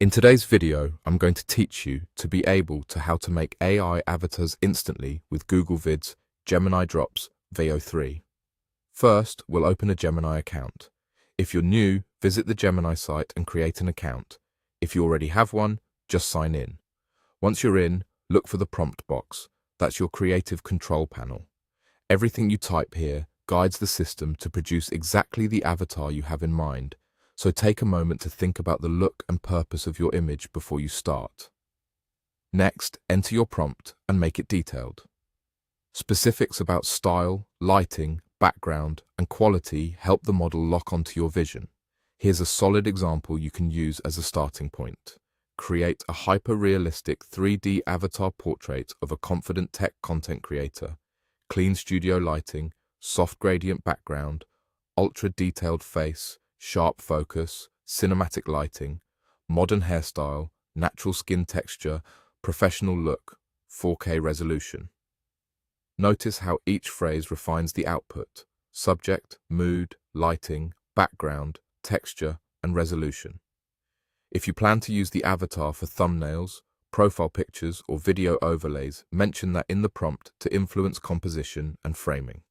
In today's video, I'm going to teach you to be able to how to make AI avatars instantly with Google Vids Gemini Drops VO3. First, we'll open a Gemini account. If you're new, visit the Gemini site and create an account. If you already have one, just sign in. Once you're in, look for the prompt box. That's your creative control panel. Everything you type here guides the system to produce exactly the avatar you have in mind. So take a moment to think about the look and purpose of your image before you start. Next, enter your prompt and make it detailed. Specifics about style, lighting, background, and quality help the model lock onto your vision. Here's a solid example you can use as a starting point. Create a hyper-realistic 3D avatar portrait of a confident tech content creator. Clean studio lighting, soft gradient background, ultra-detailed face, sharp focus, cinematic lighting, modern hairstyle, natural skin texture, professional look, 4K resolution. Notice how each phrase refines the output: subject, mood, lighting, background, texture, and resolution. If you plan to use the avatar for thumbnails, profile pictures, or video overlays, mention that in the prompt to influence composition and framing.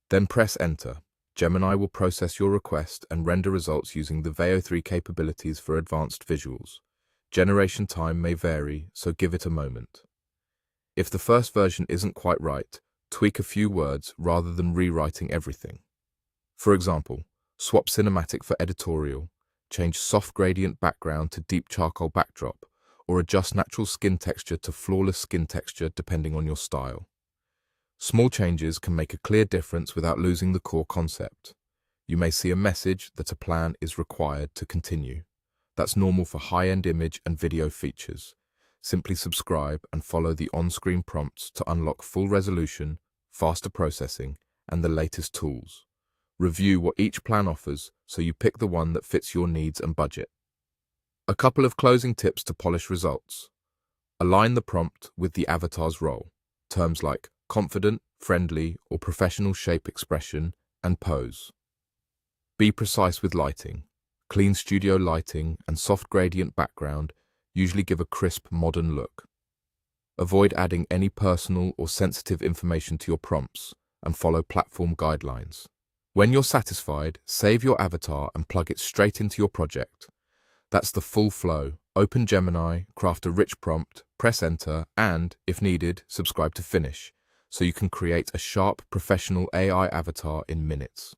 Then press enter. Gemini will process your request and render results using the VO3 capabilities for advanced visuals. Generation time may vary, so give it a moment. If the first version isn't quite right, tweak a few words rather than rewriting everything. For example, swap cinematic for editorial, change soft gradient background to deep charcoal backdrop, or adjust natural skin texture to flawless skin texture depending on your style. Small changes can make a clear difference without losing the core concept. You may see a message that a plan is required to continue. That's normal for high-end image and video features. Simply subscribe and follow the on-screen prompts to unlock full resolution, faster processing, and the latest tools. Review what each plan offers so you pick the one that fits your needs and budget. A couple of closing tips to polish results. Align the prompt with the avatar's role. Terms like confident, friendly, or professional shape expression, and pose. Be precise with lighting. Clean studio lighting and soft gradient background usually give a crisp, modern look. Avoid adding any personal or sensitive information to your prompts and follow platform guidelines. When you're satisfied, save your avatar and plug it straight into your project. That's the full flow. Open Gemini, craft a rich prompt, press enter, and, if needed, subscribe to finish, so you can create a sharp, professional AI avatar in minutes.